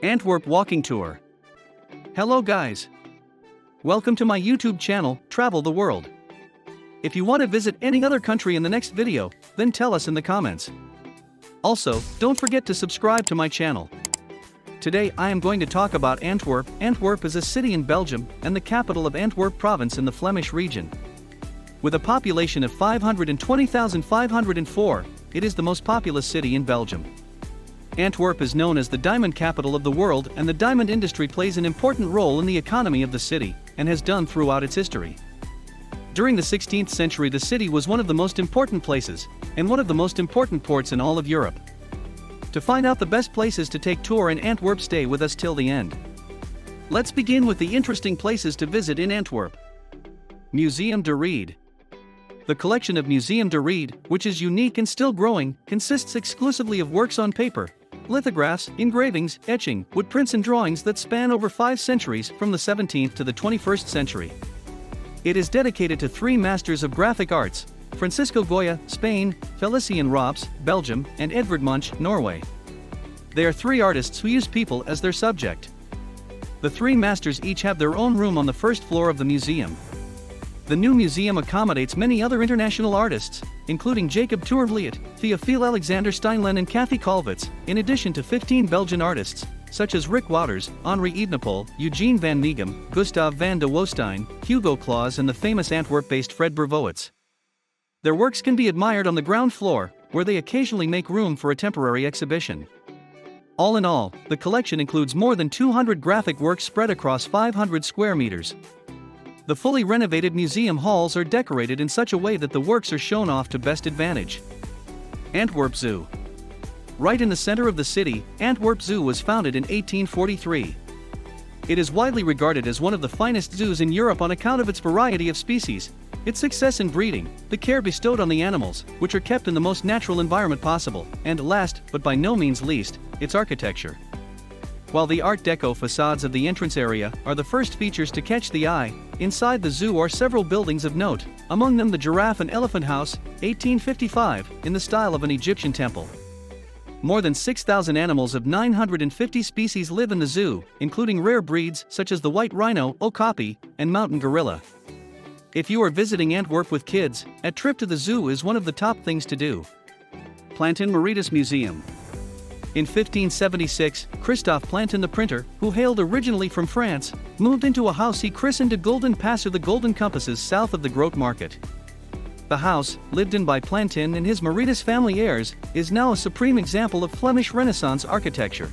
Antwerp Walking Tour. Hello guys. Welcome to my YouTube channel, Travel the World. If you want to visit any other country in the next video, then tell us in the comments. Also, don't forget to subscribe to my channel. Today I am going to talk about Antwerp. Antwerp is a city in Belgium and the capital of Antwerp province in the Flemish region. With a population of 520,504, it is the most populous city in Belgium. Antwerp is known as the diamond capital of the world, and the diamond industry plays an important role in the economy of the city, and has done throughout its history. During the 16th century, the city was one of the most important places, and one of the most important ports in all of Europe. To find out the best places to take tour in Antwerp, stay with us till the end. Let's begin with the interesting places to visit in Antwerp. Museum de Ried. The collection of Museum de Ried, which is unique and still growing, consists exclusively of works on paper, lithographs, engravings, etching, wood prints and drawings that span over 5 centuries from the 17th to the 21st century. It is dedicated to 3 masters of graphic arts, Francisco Goya, Spain, Felicien Rops, Belgium, and Edvard Munch, Norway. They are 3 artists who use people as their subject. The 3 masters each have their own room on the first floor of the museum. The new museum accommodates many other international artists, including Jacob Tourvliet, Theophile Alexander Steinlen and Cathy Kolwitz, in addition to 15 Belgian artists, such as Rick Wouters, Henri Evenepoel, Eugene van Meegem, Gustav van de Woestijn, Hugo Claus and the famous Antwerp-based Fred Bervowitz. Their works can be admired on the ground floor, where they occasionally make room for a temporary exhibition. All in all, the collection includes more than 200 graphic works spread across 500 square meters. The fully renovated museum halls are decorated in such a way that the works are shown off to best advantage. Antwerp Zoo. Right in the center of the city, Antwerp Zoo was founded in 1843. It is widely regarded as one of the finest zoos in Europe on account of its variety of species, its success in breeding, the care bestowed on the animals, which are kept in the most natural environment possible, and last, but by no means least, its architecture. While the Art Deco facades of the entrance area are the first features to catch the eye, inside the zoo are several buildings of note, among them the Giraffe and Elephant House, 1855, in the style of an Egyptian temple. More than 6,000 animals of 950 species live in the zoo, including rare breeds such as the white rhino, okapi, and mountain gorilla. If you are visiting Antwerp with kids, a trip to the zoo is one of the top things to do. Plantin Moretus Museum. In 1576, Christophe Plantin the printer, who hailed originally from France, moved into a house he christened de Golden Pass or the Golden Compasses south of the Groot Market. The house, lived in by Plantin and his Moretus family heirs, is now a supreme example of Flemish Renaissance architecture.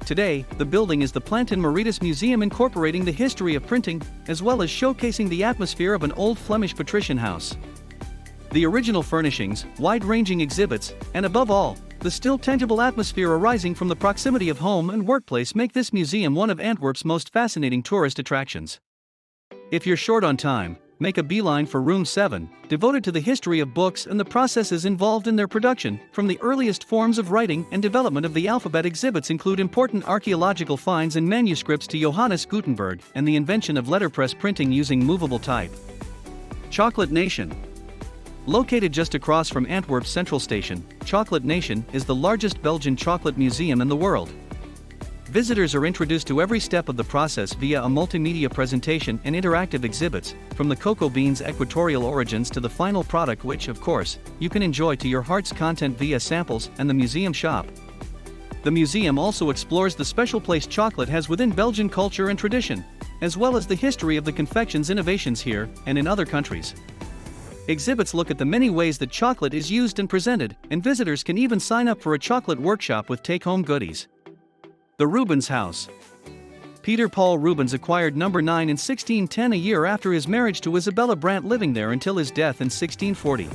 Today, the building is the Plantin Moretus Museum, incorporating the history of printing, as well as showcasing the atmosphere of an old Flemish patrician house. The original furnishings, wide-ranging exhibits, and above all, the still tangible atmosphere arising from the proximity of home and workplace make this museum one of Antwerp's most fascinating tourist attractions. If you're short on time, make a beeline for Room 7, devoted to the history of books and the processes involved in their production, from the earliest forms of writing and development of the alphabet. Exhibits include important archaeological finds and manuscripts to Johannes Gutenberg and the invention of letterpress printing using movable type. Chocolate Nation. Located just across from Antwerp's Central Station, Chocolate Nation is the largest Belgian chocolate museum in the world. Visitors are introduced to every step of the process via a multimedia presentation and interactive exhibits, from the cocoa beans' equatorial origins to the final product, which, of course, you can enjoy to your heart's content via samples and the museum shop. The museum also explores the special place chocolate has within Belgian culture and tradition, as well as the history of the confection's innovations here and in other countries. Exhibits look at the many ways that chocolate is used and presented, and visitors can even sign up for a chocolate workshop with take-home goodies. The Rubens House. Peter Paul Rubens acquired Number 9 in 1610, a year after his marriage to Isabella Brandt, living there until his death in 1640.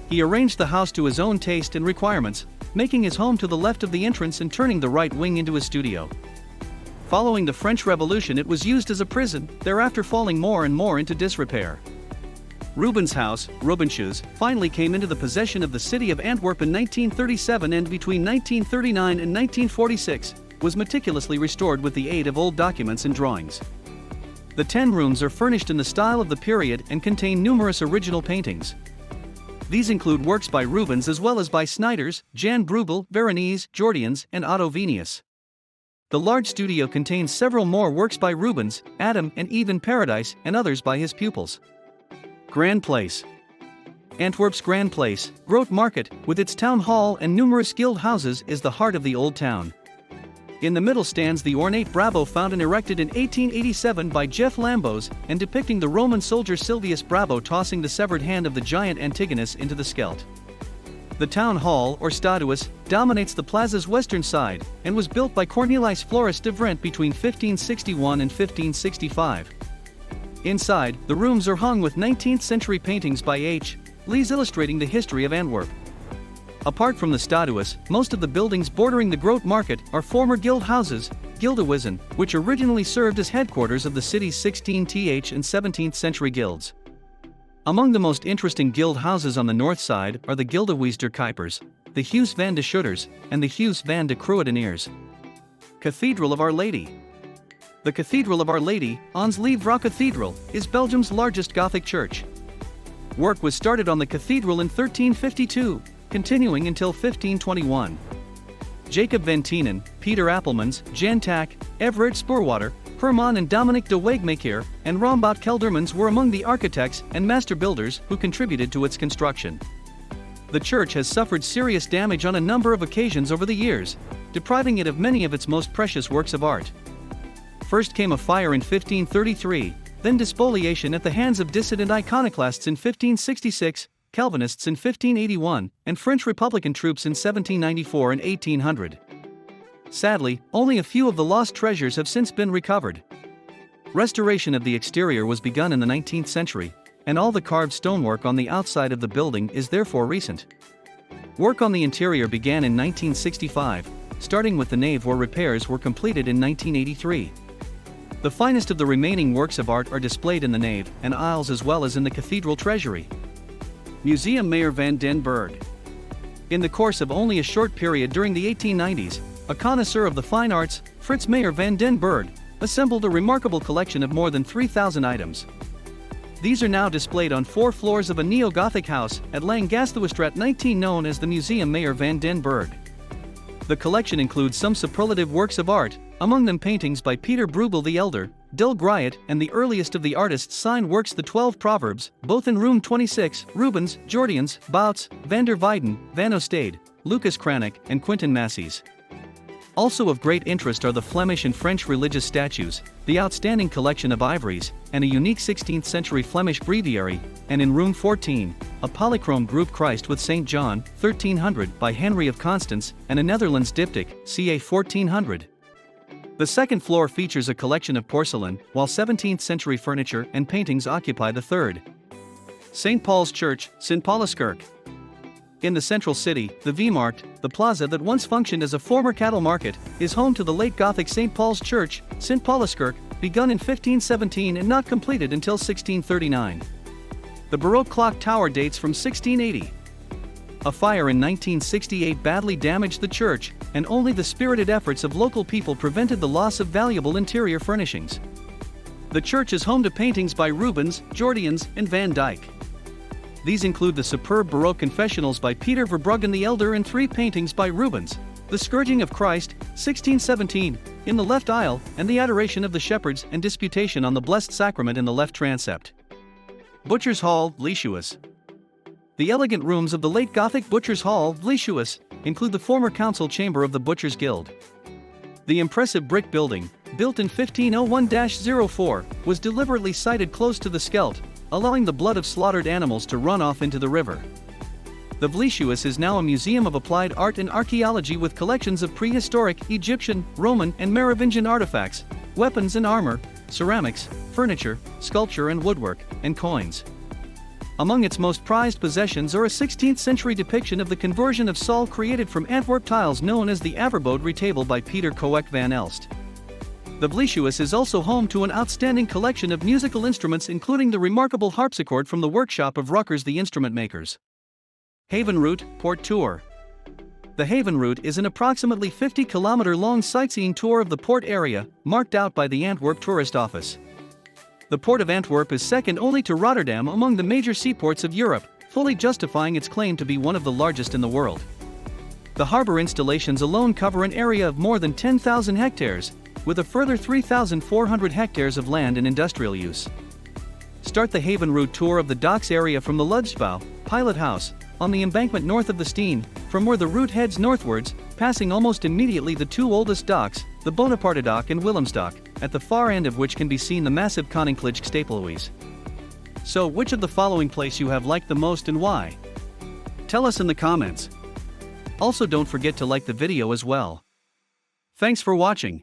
He arranged the house to his own taste and requirements, making his home to the left of the entrance and turning the right wing into a studio. Following the French Revolution, it was used as a prison, thereafter falling more and more into disrepair. Rubens' house, Rubenshuis, finally came into the possession of the city of Antwerp in 1937, and between 1939 and 1946, was meticulously restored with the aid of old documents and drawings. The 10 rooms are furnished in the style of the period and contain numerous original paintings. These include works by Rubens as well as by Snyders, Jan Bruegel, Veronese, Jordians, and Otto Venius. The large studio contains several more works by Rubens, Adam and Eve in Paradise, and others by his pupils. Grand Place. Antwerp's Grand Place, Grote Market, with its town hall and numerous guild houses, is the heart of the old town. In the middle stands the ornate Bravo fountain erected in 1887 by Jeff Lambos and depicting the Roman soldier Silvius Bravo tossing the severed hand of the giant Antigonus into the Scheldt. The town hall, or Stadhuis, dominates the plaza's western side, and was built by Cornelis Floris de Vrent between 1561 and 1565. Inside, the rooms are hung with 19th-century paintings by H. Lees illustrating the history of Antwerp. Apart from the Stadhuis, most of the buildings bordering the Grote Market are former guild houses, gildehuizen, which originally served as headquarters of the city's 16th and 17th-century guilds. Among the most interesting guild houses on the north side are the Gildehuis der Kuipers, the Huis van de Schutters, and the Huis van de Kruideniers. Cathedral of Our Lady. The Cathedral of Our Lady, Ons Lieve Cathedral, is Belgium's largest Gothic church. Work was started on the cathedral in 1352, continuing until 1521. Jacob van Tienen, Peter Appelmans, Jan Tak, Everett Spoorwater, Herman and Dominic de Wegmaker, and Rombout Keldermans were among the architects and master builders who contributed to its construction. The church has suffered serious damage on a number of occasions over the years, depriving it of many of its most precious works of art. First came a fire in 1533, then despoliation at the hands of dissident iconoclasts in 1566, Calvinists in 1581, and French Republican troops in 1794 and 1800. Sadly, only a few of the lost treasures have since been recovered. Restoration of the exterior was begun in the 19th century, and all the carved stonework on the outside of the building is therefore recent. Work on the interior began in 1965, starting with the nave where repairs were completed in 1983. The finest of the remaining works of art are displayed in the nave and aisles as well as in the cathedral treasury. Museum Meyer van den Berg. In the course of only a short period during the 1890s, a connoisseur of the fine arts, Frits Meyer van den Berg, assembled a remarkable collection of more than 3,000 items. These are now displayed on 4 floors of a neo-Gothic house at Langasthuisstraat 19 known as the Museum Meyer van den Berg. The collection includes some superlative works of art, among them paintings by Peter Bruegel the Elder, Del Griot, and the earliest of the artist's signed works, the 12 Proverbs, both in room 26, Rubens, Jordaens, Bouts, van der Weyden, Van Ostade, Lucas Cranach, and Quentin Massey's. Also of great interest are the Flemish and French religious statues, the outstanding collection of ivories, and a unique 16th-century Flemish breviary, and in room 14, a polychrome group Christ with St. John, 1300 by Henry of Constance, and a Netherlands diptych, ca. 1400. The second floor features a collection of porcelain, while 17th-century furniture and paintings occupy the third. St. Paul's Church, St. Pauluskerk. In the central city, the Veemarkt, the plaza that once functioned as a former cattle market, is home to the late Gothic St. Paul's Church, St. Pauluskerk, begun in 1517 and not completed until 1639. The Baroque clock tower dates from 1680. A fire in 1968 badly damaged the church, and only the spirited efforts of local people prevented the loss of valuable interior furnishings. The church is home to paintings by Rubens, Jordaens, and Van Dyck. These include the superb Baroque confessionals by Peter Verbruggen the Elder and 3 paintings by Rubens, The Scourging of Christ, 1617, in the left aisle, and the Adoration of the Shepherds and Disputation on the Blessed Sacrament in the left transept. Butcher's Hall, Vleeshuis. The elegant rooms of the late Gothic Butcher's Hall, Vleeshuis, include the former council chamber of the Butchers' Guild. The impressive brick building, built in 1501-04, was deliberately sited close to the Scheldt, allowing the blood of slaughtered animals to run off into the river. The Vleeshuis is now a museum of applied art and archaeology with collections of prehistoric, Egyptian, Roman, and Merovingian artifacts, weapons and armor, ceramics, furniture, sculpture and woodwork, and coins. Among its most prized possessions are a 16th-century depiction of the conversion of Saul created from Antwerp tiles known as the Averbode retable by Peter Coek van Elst. The Vleeshuis is also home to an outstanding collection of musical instruments including the remarkable harpsichord from the workshop of Ruckers the instrument makers. Havenroute, Port Tour. The Havenroute is an approximately 50-kilometer-long sightseeing tour of the port area, marked out by the Antwerp Tourist Office. The Port of Antwerp is second only to Rotterdam among the major seaports of Europe, fully justifying its claim to be one of the largest in the world. The harbor installations alone cover an area of more than 10,000 hectares, with a further 3,400 hectares of land in industrial use. Start the Haven route tour of the docks area from the Ludsbouw Pilot House, on the embankment north of the Steen, from where the route heads northwards, passing almost immediately the two oldest docks, the Bonapartedock and Willemsdock, at the far end of which can be seen the massive Koninklijke Stapelhuis. So, which of the following place you have liked the most and why? Tell us in the comments. Also, don't forget to like the video as well. Thanks for watching.